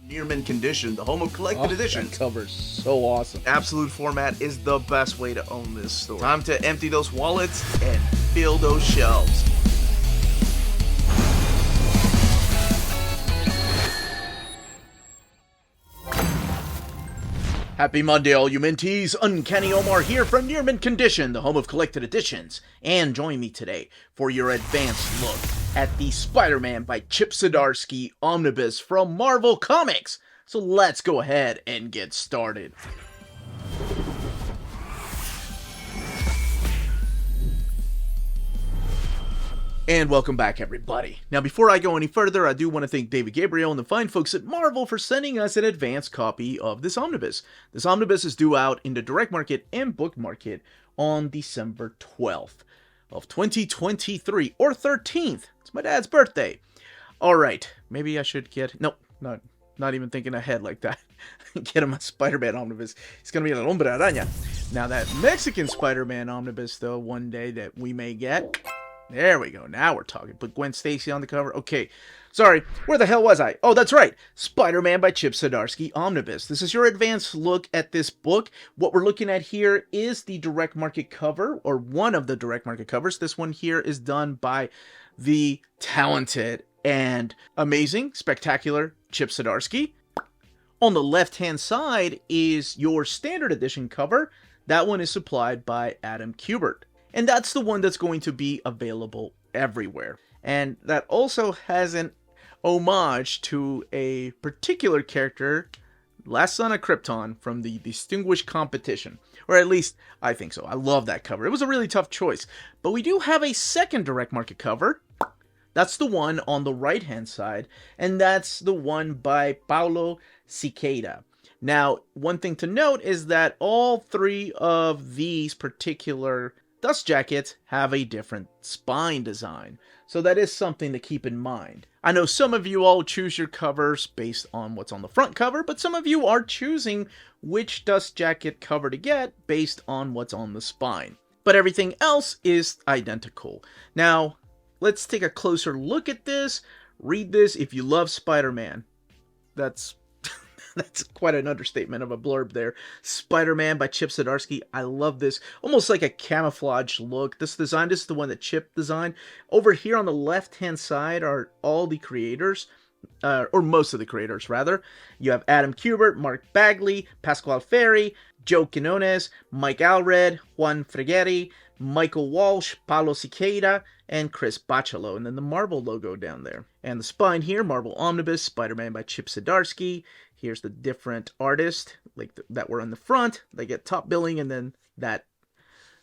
Near mint condition, the home of collected editions. That cover's so awesome. Absolute format is the best way to own this store. Time to empty those wallets and fill those shelves. Happy Monday, all you minties. Uncanny Omar here from Near Mint Condition, the home of collected editions. And join me today for your advanced look at the Spider-Man by Chip Zdarsky Omnibus from Marvel Comics. So let's go ahead and get started. And welcome back, everybody. Now, before I go any further, I do want to thank David Gabriel and the fine folks at Marvel for sending us an advanced copy of this omnibus. This omnibus is due out in the direct market and book market on December 12th of 2023, or 13th. It's my dad's birthday. All right, maybe I should get... Nope, not even thinking ahead like that. Get him a Spider-Man omnibus. He's going to be an Hombre Araña. Now, that Mexican Spider-Man omnibus, though, one day that we may get... There we go. Now we're talking. Put Gwen Stacy on the cover. Okay. Sorry. Where the hell was I? Oh, that's right. Spider-Man by Chip Zdarsky Omnibus. This is your advanced look at this book. What we're looking at here is the direct market cover, or one of the direct market covers. This one here is done by the talented and amazing, spectacular Chip Zdarsky. On the left-hand side is your standard edition cover. That one is supplied by Adam Kubert. And that's the one that's going to be available everywhere. And that also has an homage to a particular character, Last Son of Krypton, from the Distinguished Competition. Or at least, I think so. I love that cover. It was a really tough choice. But we do have a second direct market cover. That's the one on the right-hand side. And that's the one by Paulo Siqueira. Now, one thing to note is that all three of these particular dust jackets have a different spine design, so that is something to keep in mind. I know some of you all choose your covers based on what's on the front cover, but some of you are choosing which dust jacket cover to get based on what's on the spine. But everything else is identical. Now, let's take a closer look at this. Read this if you love Spider-Man. That's quite an understatement of a blurb there. Spider-Man by Chip Zdarsky. I love this. Almost like a camouflage look. This design, this is the one that Chip designed. Over here on the left-hand side are all the creators, or most of the creators, rather. You have Adam Kubert, Mark Bagley, Pasquale Ferry, Joe Quinones, Mike Allred, Juan Frigeri, Michael Walsh, Paulo Siqueira, and Chris Bachalo, and then the Marvel logo down there. And the spine here, Marvel Omnibus, Spider-Man by Chip Zdarsky. Here's the different artists that were on the front. They get top billing, and then that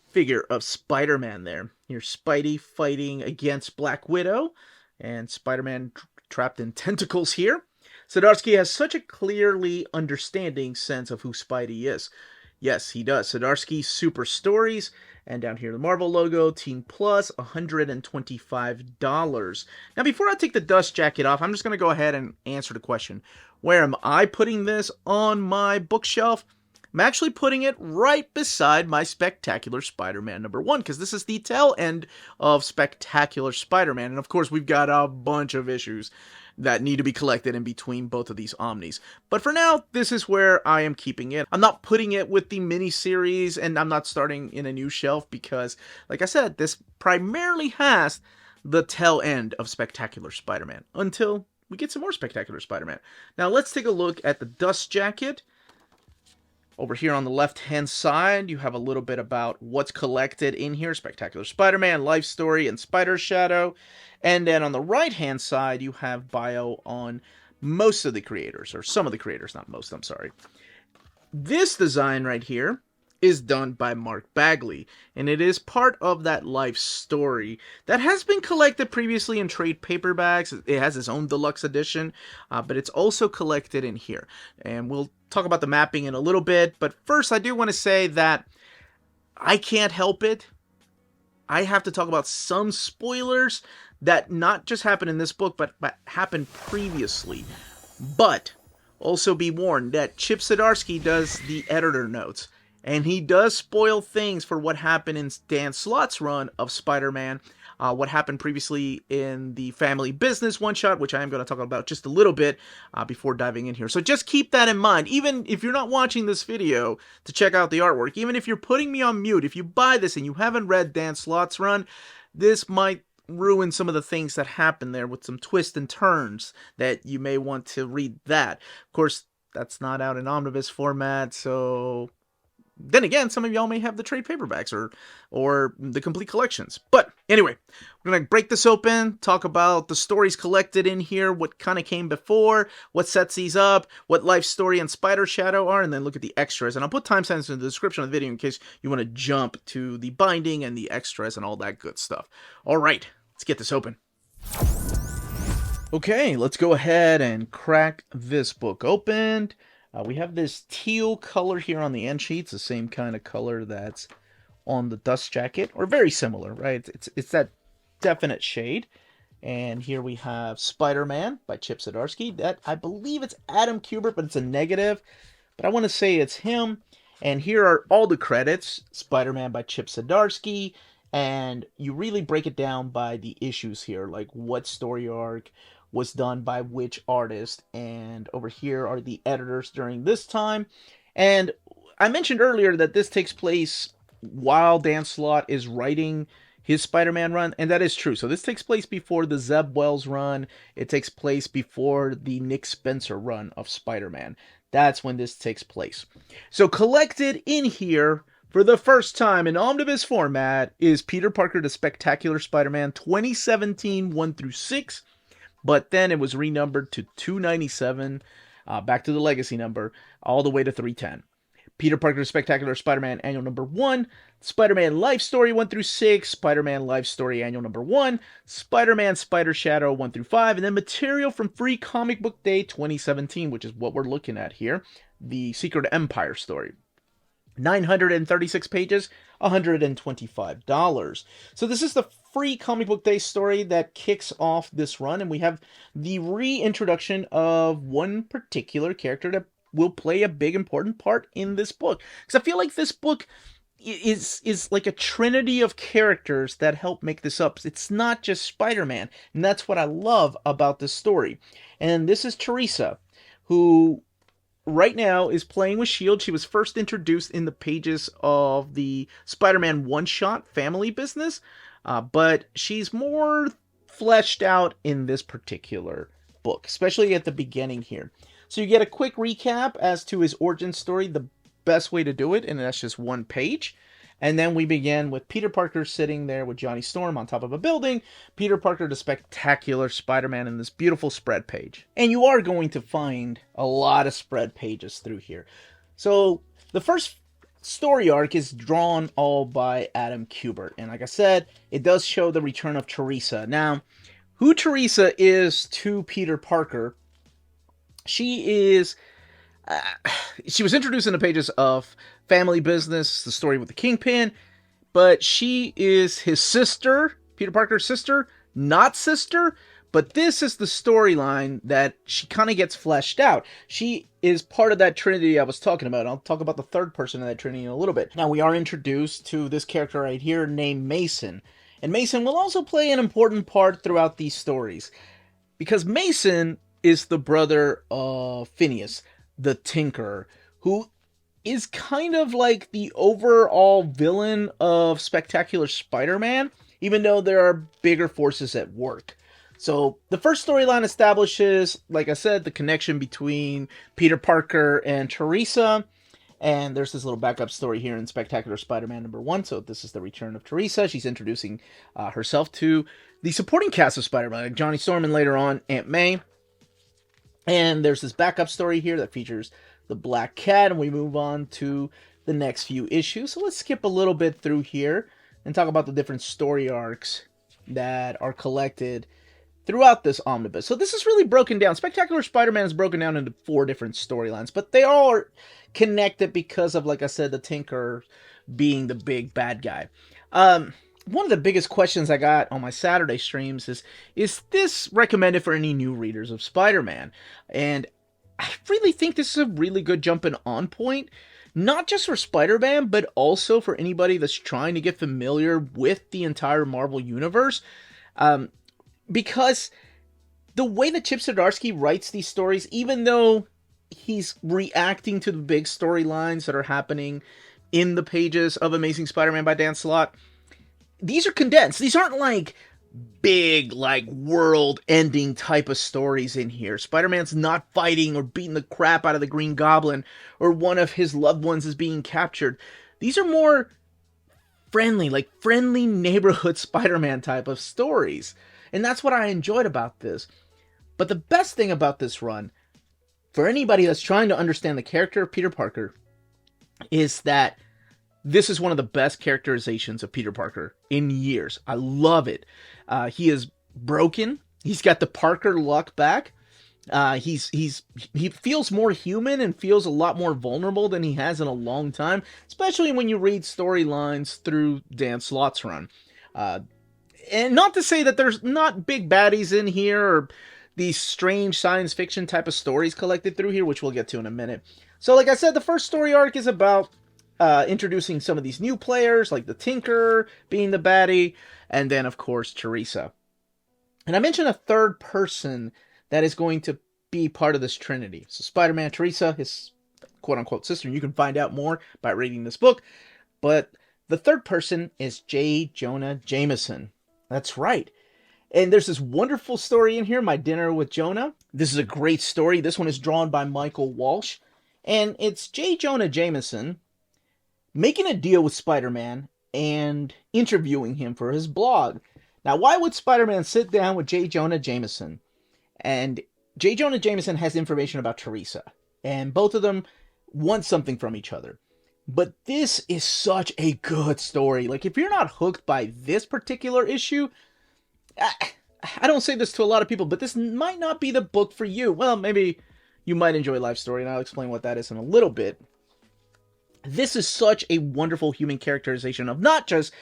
figure of Spider-Man there. Here's Spidey fighting against Black Widow, and Spider-Man trapped in tentacles here. Zdarsky has such a clearly understanding sense of who Spidey is. Yes, he does. Zdarsky Super Stories. And down here, the Marvel logo, Teen Plus, $125. Now, before I take the dust jacket off, I'm just going to go ahead and answer the question. Where am I putting this on my bookshelf? I'm actually putting it right beside my Spectacular Spider-Man #1, because this is the tail end of Spectacular Spider-Man. And, of course, we've got a bunch of issues that need to be collected in between both of these omnis. But for now, this is where I am keeping it. I'm not putting it with the miniseries, and I'm not starting in a new shelf because, like I said, this primarily has the tail end of Spectacular Spider-Man until we get some more Spectacular Spider-Man. Now, let's take a look at the dust jacket. Over here on the left-hand side, you have a little bit about what's collected in here. Spectacular Spider-Man, Life Story, and Spider Shadow. And then on the right-hand side, you have bio on most of the creators, or some of the creators, not most, I'm sorry. This design right here is done by Mark Bagley, and it is part of that Life Story that has been collected previously in trade paperbacks. It has its own deluxe edition, but it's also collected in here. And we'll talk about the mapping in a little bit, but first I do want to say that I can't help it. I have to talk about some spoilers that not just happened in this book, but happened previously. But also be warned that Chip Zdarsky does the editor notes, and he does spoil things for what happened in Dan Slott's run of Spider-Man what happened previously in the family business one-shot, which I am going to talk about just a little bit before diving in here. So just keep that in mind. Even if you're not watching this video to check out the artwork, even if you're putting me on mute, if you buy this and you haven't read Dan Slott's run, this might ruin some of the things that happen there with some twists and turns that you may want to read that. Of course, that's not out in omnibus format, so then again, some of y'all may have the trade paperbacks or the complete collections. But anyway, we're going to break this open, talk about the stories collected in here, what kind of came before, what sets these up, what Life Story and Spider Shadow are, and then look at the extras. And I'll put timestamps in the description of the video in case you want to jump to the binding and the extras and all that good stuff. All right, let's get this open. Okay, let's go ahead and crack this book open. We have this teal color here on the end sheets, the same kind of color that's on the dust jacket, or very similar, right? It's that definite shade. And here we have Spider-Man by Chip Zdarsky. That, I believe it's Adam Kubert, but it's a negative. But I want to say it's him. And here are all the credits. Spider-Man by Chip Zdarsky. And you really break it down by the issues here, like what story arc was done by which artist, and over here are the editors during this time. And I mentioned earlier that this takes place while Dan Slott is writing his Spider-Man run, and that is true. So this takes place before the Zeb Wells run. It takes place before the Nick Spencer run of Spider-Man. That's when this takes place. So collected in here for the first time in omnibus format is Peter Parker The Spectacular Spider-Man 2017 1-6. But then it was renumbered to 297, back to the legacy number, all the way to 310. Peter Parker Spectacular Spider-Man Annual Number 1, Spider-Man Life Story 1-6, Spider-Man Life Story Annual Number 1, Spider-Man Spider Shadow 1-5, and then material from Free Comic Book Day 2017, which is what we're looking at here, the Secret Empire story. 936 pages, $125. So this is the Free Comic Book Day story that kicks off this run, and we have the reintroduction of one particular character that will play a big important part in this book. Because I feel like this book is like a trinity of characters that help make this up. It's not just Spider-Man, and that's what I love about this story. And this is Teresa, who right now is playing with S.H.I.E.L.D. She was first introduced in the pages of the Spider-Man one-shot family business, but she's more fleshed out in this particular book, especially at the beginning here. So you get a quick recap as to his origin story, the best way to do it, and that's just one page. And then we begin with Peter Parker sitting there with Johnny Storm on top of a building. Peter Parker, the Spectacular Spider-Man, in this beautiful spread page. And you are going to find a lot of spread pages through here. So the first story arc is drawn all by Adam Kubert. And like I said, it does show the return of Teresa. Now, who Teresa is to Peter Parker, she is... she was introduced in the pages of Family Business, the story with the Kingpin, but she is his sister, Peter Parker's sister, not sister, but this is the storyline that she kind of gets fleshed out. She is part of that trinity I was talking about. I'll talk about the third person in that trinity in a little bit. Now, we are introduced to this character right here named Mason, and Mason will also play an important part throughout these stories, because Mason is the brother of Phineas, the Tinker, who is kind of like the overall villain of Spectacular Spider-Man, even though there are bigger forces at work. So the first storyline establishes, like I said, the connection between Peter Parker and Teresa, and there's this little backup story here in Spectacular Spider-Man number 1, so this is the return of Teresa. She's introducing herself to the supporting cast of Spider-Man, like Johnny Storm and later on Aunt May. And there's this backup story here that features the Black Cat, and we move on to the next few issues. So let's skip a little bit through here and talk about the different story arcs that are collected throughout this omnibus. So this is really broken down. Spectacular Spider-Man is broken down into 4 different storylines, but they all are connected because of, like I said, the Tinker being the big bad guy. One of the biggest questions I got on my Saturday streams is this recommended for any new readers of Spider-Man? And I really think this is a really good jumping on point. not just for Spider-Man, but also for anybody that's trying to get familiar with the entire Marvel Universe. Because the way that Chip Zdarsky writes these stories, even though he's reacting to the big storylines that are happening in the pages of Amazing Spider-Man by Dan Slott, these are condensed. These aren't like big, like, world-ending type of stories in here. Spider-Man's not fighting or beating the crap out of the Green Goblin, or one of his loved ones is being captured. These are more friendly, like friendly neighborhood Spider-Man type of stories. And that's what I enjoyed about this. But the best thing about this run, for anybody that's trying to understand the character of Peter Parker, is that this is one of the best characterizations of Peter Parker in years. I love it. He is broken. He's got the Parker luck back. He feels more human and feels a lot more vulnerable than he has in a long time, especially when you read storylines through Dan Slott's run. And not to say that there's not big baddies in here or these strange science fiction type of stories collected through here, which we'll get to in a minute. So like I said, the first story arc is about introducing some of these new players, like the Tinker being the baddie, and then, of course, Teresa. And I mentioned a third person that is going to be part of this trinity. So Spider-Man, Teresa, his quote-unquote sister. You can find out more by reading this book. But the third person is J. Jonah Jameson. That's right. And there's this wonderful story in here, My Dinner with Jonah. This is a great story. This one is drawn by Michael Walsh. And it's J. Jonah Jameson making a deal with Spider-Man and interviewing him for his blog. Now, why would Spider-Man sit down with J. Jonah Jameson? And J. Jonah Jameson has information about Teresa, and both of them want something from each other. But this is such a good story. Like, if you're not hooked by this particular issue, I don't say this to a lot of people, but this might not be the book for you. Well, maybe you might enjoy Life Story, and I'll explain what that is in a little bit. This is such a wonderful human characterization of not just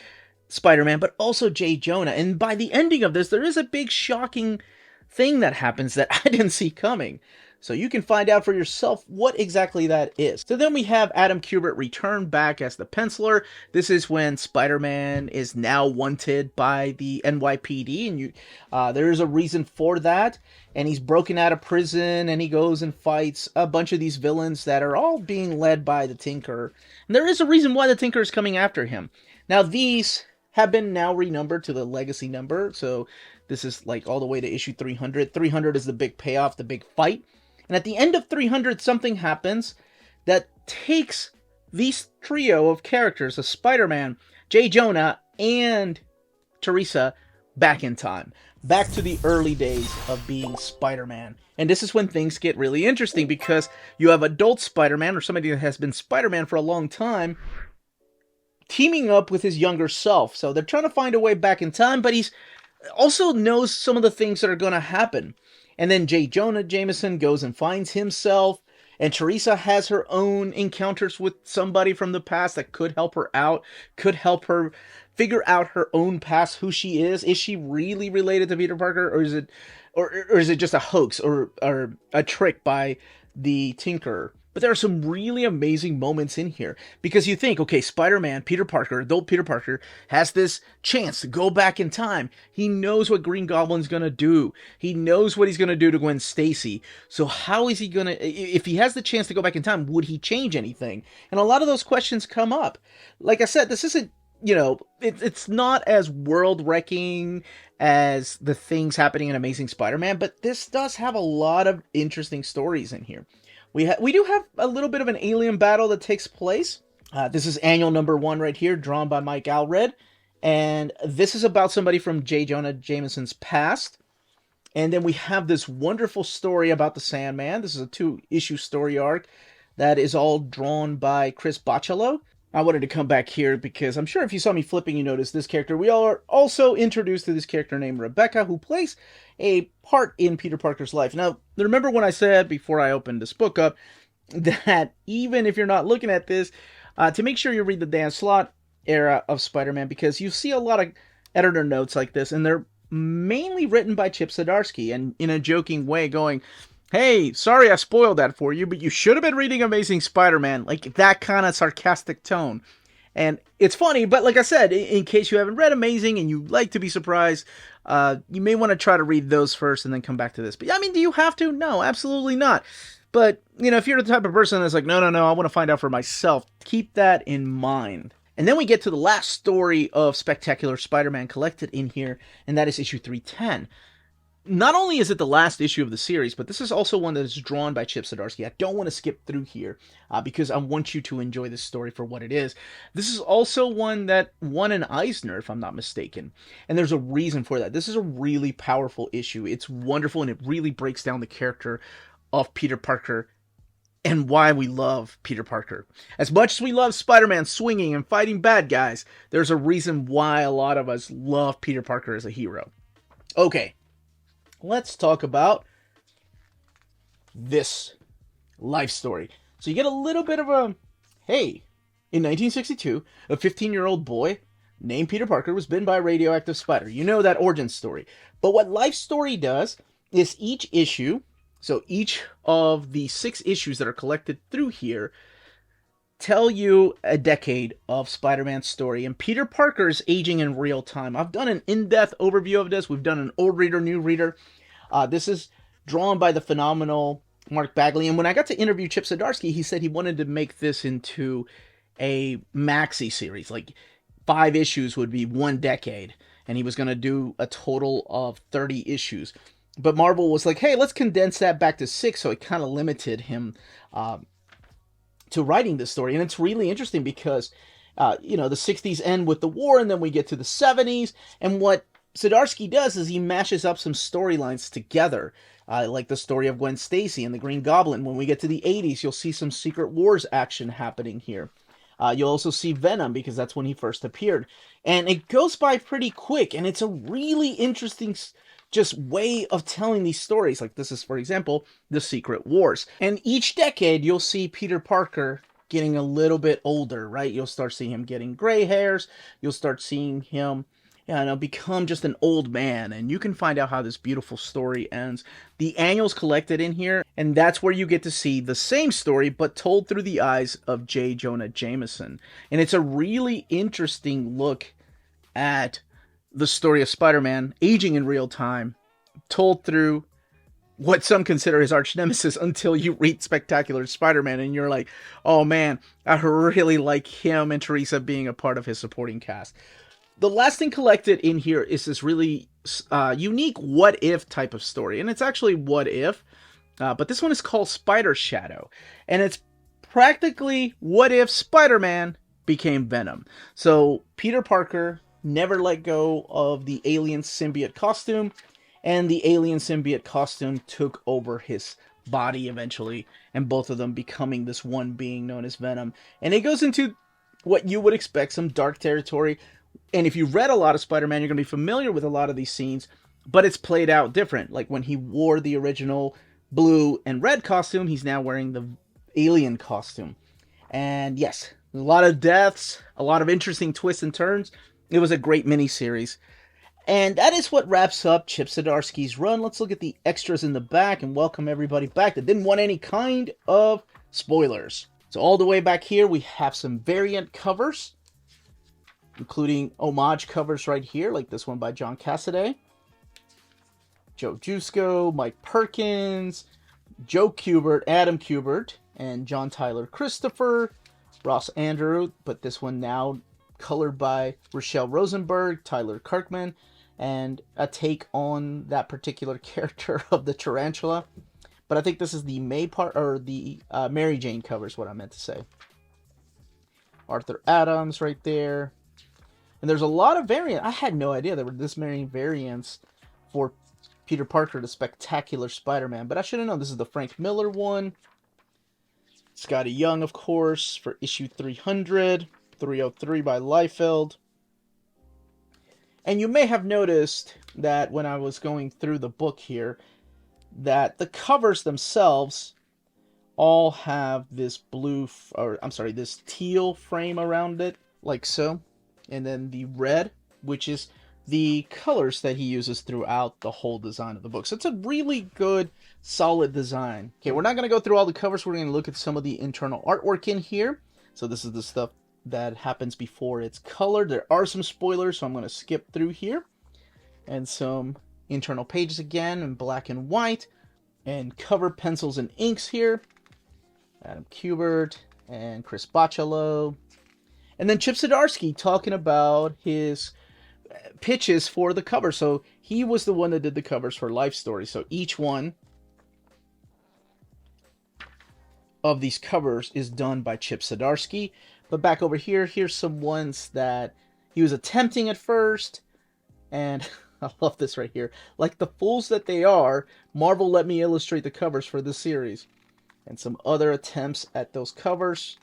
Spider-Man, but also J. Jonah. And by the ending of this, there is a big shocking thing that happens that I didn't see coming. So you can find out for yourself what exactly that is. So then we have Adam Kubert return back as the penciler. This is when Spider-Man is now wanted by the NYPD, and there is a reason for that. And he's broken out of prison, and he goes and fights a bunch of these villains that are all being led by the Tinker. And there is a reason why the Tinker is coming after him. Now these have been now renumbered to the legacy number, so this is like all the way to issue 300. 300 is the big payoff, the big fight. And at the end of 300, something happens that takes these trio of characters, of Spider-Man, J. Jonah, and Teresa, back in time. Back to the early days of being Spider-Man. And this is when things get really interesting, because you have adult Spider-Man, or somebody that has been Spider-Man for a long time, teaming up with his younger self. So they're trying to find a way back in time, but he's also knows some of the things that are going to happen. And then J. Jonah Jameson goes and finds himself, and Teresa has her own encounters with somebody from the past that could help her out, could help her figure out her own past, who she is. Is she really related to Peter Parker, or is it just a hoax or a trick by the Tinker? But there are some really amazing moments in here, because you think, okay, Spider-Man, Peter Parker, adult Peter Parker, has this chance to go back in time. He knows what Green Goblin's going to do. He knows what he's going to do to Gwen Stacy. So how is he going to, if he has the chance to go back in time, would he change anything? And a lot of those questions come up. Like I said, this isn't, it's not as world-wrecking as the things happening in Amazing Spider-Man, but this does have a lot of interesting stories in here. We do have a little bit of an alien battle that takes place. This is annual number 1 right here, drawn by Mike Allred. And this is about somebody from J. Jonah Jameson's past. And then we have this wonderful story about the Sandman. This is a 2-issue story arc that is all drawn by Chris Bachalo. I wanted to come back here because I'm sure if you saw me flipping, you noticed this character. We are also introduced to this character named Rebecca, who plays a part in Peter Parker's life. Now, remember when I said before I opened this book up that even if you're not looking at this, to make sure you read the Dan Slott era of Spider-Man, because you see a lot of editor notes like this, and they're mainly written by Chip Zdarsky, and in a joking way going, Hey, sorry I spoiled that for you, but you should have been reading Amazing Spider-Man, like that kind of sarcastic tone. And it's funny, but like I said, in case you haven't read Amazing and you like to be surprised, you may want to try to read those first and then come back to this. But I mean, do you have to? No, absolutely not. But, if you're the type of person that's like, no, no, no, I want to find out for myself, keep that in mind. And then we get to the last story of Spectacular Spider-Man collected in here, and that is issue 310. Not only is it the last issue of the series, but this is also one that is drawn by Chip Zdarsky. I don't want to skip through here because I want you to enjoy this story for what it is. This is also one that won an Eisner, if I'm not mistaken. And there's a reason for that. This is a really powerful issue. It's wonderful, and it really breaks down the character of Peter Parker and why we love Peter Parker. As much as we love Spider-Man swinging and fighting bad guys, there's a reason why a lot of us love Peter Parker as a hero. Okay. Let's talk about this life story. So you get a little bit of a, hey, in 1962, a 15-year-old boy named Peter Parker was bitten by a radioactive spider. You know that origin story. But what Life Story does is each issue, so each of the 6 issues that are collected through here, tell you a decade of Spider-Man's story, and Peter Parker is aging in real time. I've done an in-depth overview of this. We've done an old reader, new reader. This is drawn by the phenomenal Mark Bagley, and when I got to interview Chip Zdarsky, he said he wanted to make this into a maxi series, like 5 issues would be 1 decade, and he was going to do a total of 30 issues. But Marvel was like, hey, let's condense that back to 6, so it kind of limited him to writing this story. And it's really interesting because, the 60s end with the war, and then we get to the 70s. And what Zdarsky does is he mashes up some storylines together, like the story of Gwen Stacy and the Green Goblin. When we get to the 80s, you'll see some Secret Wars action happening here. You'll also see Venom, because that's when he first appeared. And it goes by pretty quick, and it's a really interesting just way of telling these stories. Like this is, for example, the Secret Wars. And each decade, you'll see Peter Parker getting a little bit older, right? You'll start seeing him getting gray hairs. You'll start seeing him, become just an old man. And you can find out how this beautiful story ends. The annuals collected in here, and that's where you get to see the same story, but told through the eyes of J. Jonah Jameson. And it's a really interesting look at the story of Spider-Man aging in real time, told through what some consider his arch nemesis, until you read Spectacular Spider-Man and you're like, oh man, I really like him and Teresa being a part of his supporting cast. The last thing collected in here is this really unique what-if type of story, and it's actually what if, but this one is called Spider Shadow, and it's practically what if Spider-Man became Venom. So Peter Parker never let go of the alien symbiote costume, and the alien symbiote costume took over his body eventually, and both of them becoming this one being known as Venom. And it goes into what you would expect, some dark territory, and if you've read a lot of Spider-Man, you're going to be familiar with a lot of these scenes, but it's played out different. Like when he wore the original blue and red costume, he's now wearing the alien costume. And yes, a lot of deaths, a lot of interesting twists and turns. It was a great miniseries. And that is what wraps up Chip Zdarsky's run. Let's look at the extras in the back and welcome everybody back that didn't want any kind of spoilers. So all the way back here, we have some variant covers, including homage covers right here, like this one by John Cassaday, Joe Jusko, Mike Perkins, Joe Kubert, Adam Kubert, and John Tyler Christopher, Ross Andrew, but this one now colored by Rochelle Rosenberg, Tyler Kirkman, and a take on that particular character of the tarantula. But I think this is the May part, or the Mary Jane cover is what I meant to say. Arthur Adams right there. And there's a lot of variants. I had no idea there were this many variants for Peter Parker, the Spectacular Spider-Man. But I should have known. This is the Frank Miller one. Scotty Young, of course, for issue 300. 303 by Liefeld. And you may have noticed that when I was going through the book here, that the covers themselves all have this this teal frame around it, like so. And then the red, which is the colors that he uses throughout the whole design of the book. So it's a really good, solid design. Okay, we're not going to go through all the covers. We're going to look at some of the internal artwork in here. So this is the stuff that happens before it's colored. There are some spoilers, so I'm going to skip through here. And some internal pages again in black and white. And cover pencils and inks here. Adam Kubert and Chris Bachalo. And then Chip Zdarsky talking about his pitches for the cover. So he was the one that did the covers for Life Story. So each one of these covers is done by Chip Zdarsky. But back over here, here's some ones that he was attempting at first. And I love this right here. Like the fools that they are, Marvel let me illustrate the covers for this series. And some other attempts at those covers.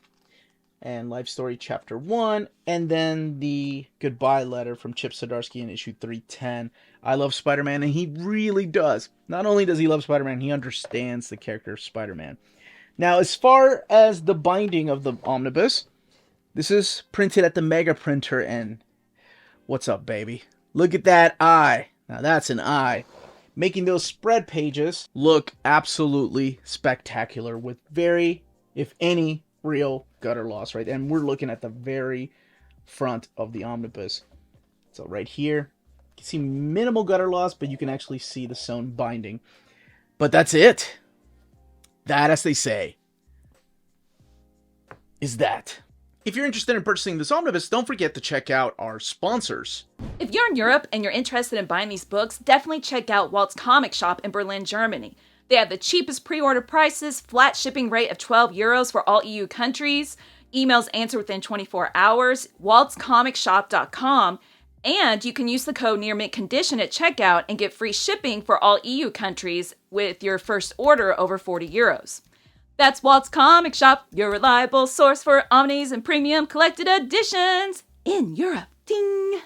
And Life Story Chapter 1. And then the goodbye letter from Chip Zdarsky in issue 310. I love Spider-Man, and he really does. Not only does he love Spider-Man, he understands the character of Spider-Man. Now, as far as the binding of the omnibus, this is printed at the Mega Printer, and what's up, baby? Look at that eye. Now, that's an eye. Making those spread pages look absolutely spectacular with very, if any, real gutter loss, right? And we're looking at the very front of the omnibus. So right here, you can see minimal gutter loss, but you can actually see the sewn binding. But that's it. That, as they say, is that. If you're interested in purchasing this omnibus, don't forget to check out our sponsors. If you're in Europe and you're interested in buying these books, definitely check out Walt's Comic Shop in Berlin, Germany. They have the cheapest pre-order prices, flat shipping rate of €12 for all EU countries, emails answered within 24 hours, waltscomicshop.com, and you can use the code nearmintcondition at checkout and get free shipping for all EU countries with your first order over €40. That's Walt's Comic Shop, your reliable source for omnis and premium collected editions in Europe. Ding!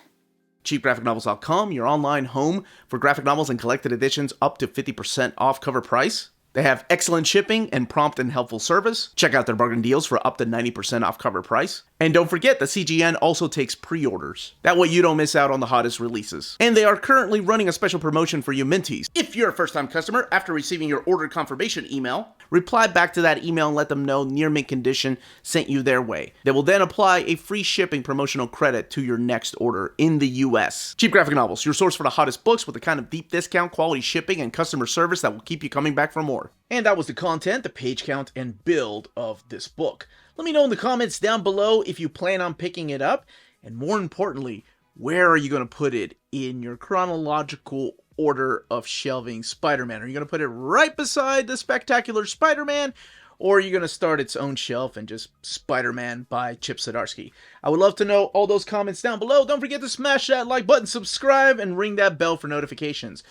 CheapGraphicNovels.com, your online home for graphic novels and collected editions up to 50% off cover price. They have excellent shipping and prompt and helpful service. Check out their bargain deals for up to 90% off cover price. And don't forget that CGN also takes pre-orders. That way you don't miss out on the hottest releases. And they are currently running a special promotion for you Minties. If you're a first-time customer, after receiving your order confirmation email, reply back to that email and let them know Near Mint Condition sent you their way. They will then apply a free shipping promotional credit to your next order in the US. Cheap Graphic Novels, your source for the hottest books with the kind of deep discount, quality shipping, and customer service that will keep you coming back for more. And that was the content, the page count, and build of this book. Let me know in the comments down below if you plan on picking it up, and more importantly, where are you going to put it in your chronological order of shelving Spider-Man? Are you going to put it right beside the spectacular Spider-Man, or are you going to start its own shelf and just Spider-Man by Chip Zdarsky? I would love to know all those comments down below. Don't forget to smash that like button, subscribe, and ring that bell for notifications.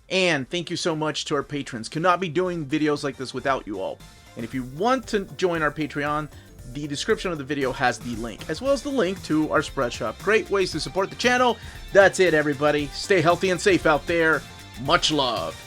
And thank you so much to our patrons. Could not be doing videos like this without you all. And if you want to join our Patreon, the description of the video has the link, as well as the link to our spread shop. Great ways to support the channel. That's it, everybody. Stay healthy and safe out there. Much love.